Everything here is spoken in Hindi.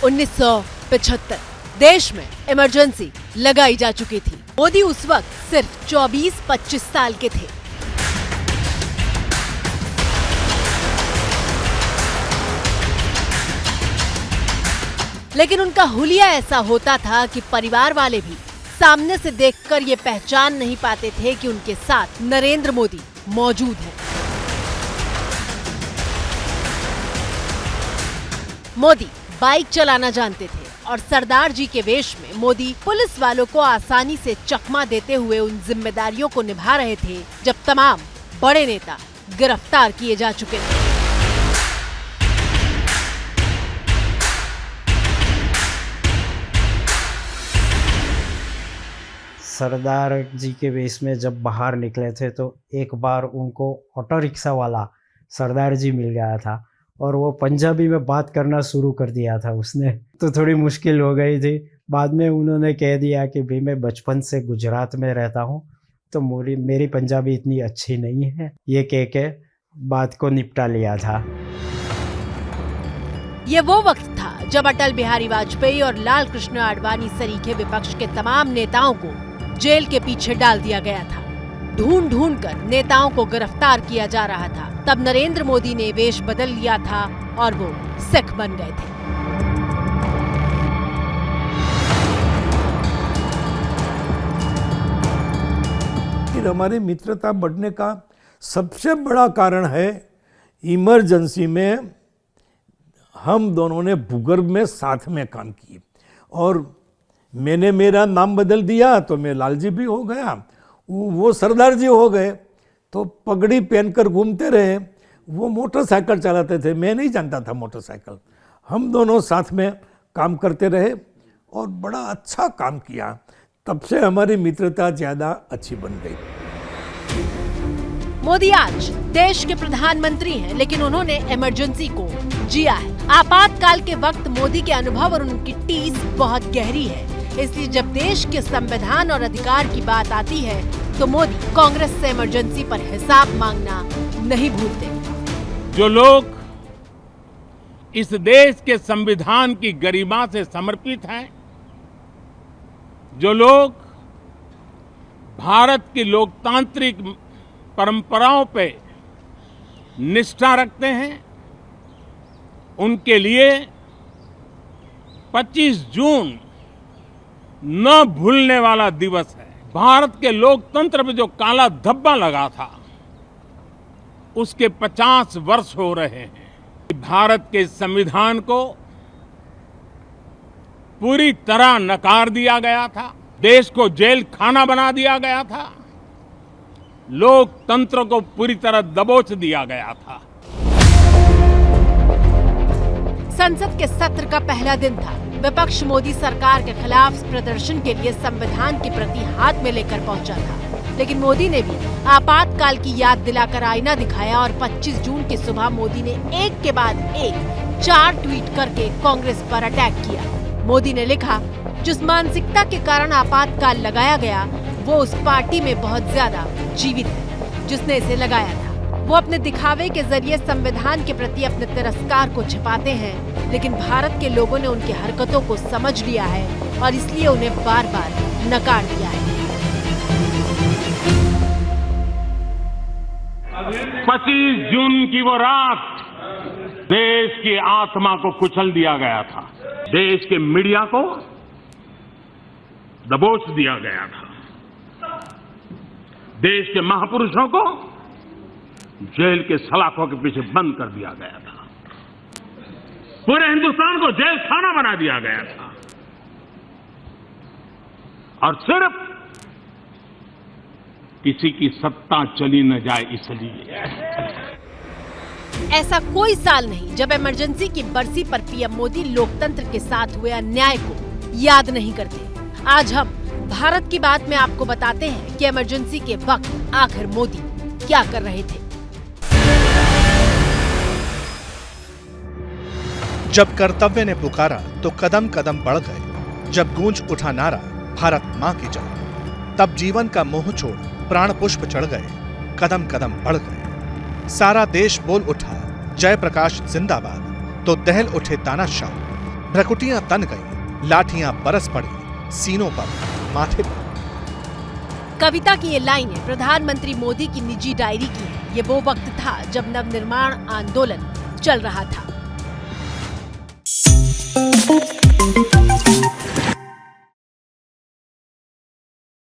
1975 देश में इमरजेंसी लगाई जा चुकी थी। मोदी उस वक्त सिर्फ 24-25 साल के थे। लेकिन उनका हुलिया ऐसा होता था कि परिवार वाले भी सामने से देखकर ये पहचान नहीं पाते थे कि उनके साथ नरेंद्र मोदी मौजूद है। मोदी बाइक चलाना जानते थे और सरदार जी के वेश में मोदी पुलिस वालों को आसानी से चकमा देते हुए उन जिम्मेदारियों को निभा रहे थे जब तमाम बड़े नेता गिरफ्तार किए जा चुके थे। सरदार जी के वेश में जब बाहर निकले थे तो एक बार उनको ऑटो रिक्शा वाला सरदार जी मिल गया था और वो पंजाबी में बात करना शुरू कर दिया था उसने, तो थोड़ी मुश्किल हो गई थी। बाद में उन्होंने कह दिया कि भाई मैं बचपन से गुजरात में रहता हूँ तो मेरी पंजाबी इतनी अच्छी नहीं है, ये कह के बात को निपटा लिया था। ये वो वक्त था जब अटल बिहारी वाजपेयी और लाल कृष्ण आडवाणी सरीखे विपक्ष के तमाम नेताओं को जेल के पीछे डाल दिया गया था। ढूंढ ढूंढ कर नेताओं को गिरफ्तार किया जा रहा था। तब नरेंद्र मोदी ने वेश बदल लिया था और वो सिख बन गए थे। फिर हमारी मित्रता बढ़ने का सबसे बड़ा कारण है इमरजेंसी में हम दोनों ने भूगर्भ में साथ में काम किए और मैंने मेरा नाम बदल दिया तो मैं लालजी भी हो गया, वो सरदार जी हो गए। तो पगड़ी पहनकर घूमते रहे, वो मोटरसाइकिल चलाते थे, मैं नहीं जानता था मोटरसाइकिल। हम दोनों साथ में काम करते रहे और बड़ा अच्छा काम किया। तब से हमारी मित्रता ज़्यादा अच्छी बन गई। मोदी आज देश के प्रधानमंत्री हैं, लेकिन उन्होंने इमरजेंसी को जिया है। आपातकाल के वक्त मोदी के अनुभव और उनकी टीस बहुत गहरी है। इसलिए जब देश के संविधान और अधिकार की बात आती है तो मोदी कांग्रेस से इमरजेंसी पर हिसाब मांगना नहीं भूलते। जो लोग इस देश के संविधान की गरिमा से समर्पित हैं, जो लोग भारत की लोकतांत्रिक परंपराओं पे निष्ठा रखते हैं, उनके लिए 25 जून न भूलने वाला दिवस है। भारत के लोकतंत्र में जो काला धब्बा लगा था उसके 50 वर्ष हो रहे हैं। भारत के संविधान को पूरी तरह नकार दिया गया था, देश को जेल खाना बना दिया गया था, लोकतंत्र को पूरी तरह दबोच दिया गया था। संसद के सत्र का पहला दिन था। विपक्ष मोदी सरकार के खिलाफ प्रदर्शन के लिए संविधान की प्रति हाथ में लेकर पहुंचा था, लेकिन मोदी ने भी आपातकाल की याद दिलाकर आईना दिखाया और 25 जून की सुबह मोदी ने एक के बाद एक 4 ट्वीट करके कांग्रेस पर अटैक किया। मोदी ने लिखा, जिस मानसिकता के कारण आपातकाल लगाया गया वो उस पार्टी में बहुत ज्यादा जीवित है जिसने इसे लगाया था। वो अपने दिखावे के जरिए संविधान के प्रति अपने तिरस्कार को छिपाते हैं, लेकिन भारत के लोगों ने उनकी हरकतों को समझ लिया है और इसलिए उन्हें बार बार नकार दिया है। 25 जून की वो रात देश की आत्मा को कुचल दिया गया था, देश के मीडिया को दबोच दिया गया था, देश के महापुरुषों को जेल के सलाखों के पीछे बंद कर दिया गया था, पूरे हिंदुस्तान को जेल खाना बना दिया गया था। और सिर्फ किसी की सत्ता चली न जाए इसलिए। ऐसा कोई साल नहीं जब इमरजेंसी की बरसी पर पीएम मोदी लोकतंत्र के साथ हुए अन्याय को याद नहीं करते। आज हम भारत की बात में आपको बताते हैं कि इमरजेंसी के वक्त आखिर मोदी क्या कर रहे थे। जब कर्तव्य ने पुकारा तो कदम कदम बढ़ गए, जब गूंज उठा नारा भारत मां की जय, तब जीवन का मोह छोड़ प्राण पुष्प चढ़ गए, कदम कदम बढ़ गए। सारा देश बोल उठा जय प्रकाश जिंदाबाद, तो दहल उठे तानाशाह, भ्रकुटियां तन गई, लाठियां बरस पड़ी सीनों पर, माथे पर। कविता की ये लाइनें प्रधानमंत्री मोदी की निजी डायरी की हैं। ये वो वक्त था जब नवनिर्माण आंदोलन चल रहा था।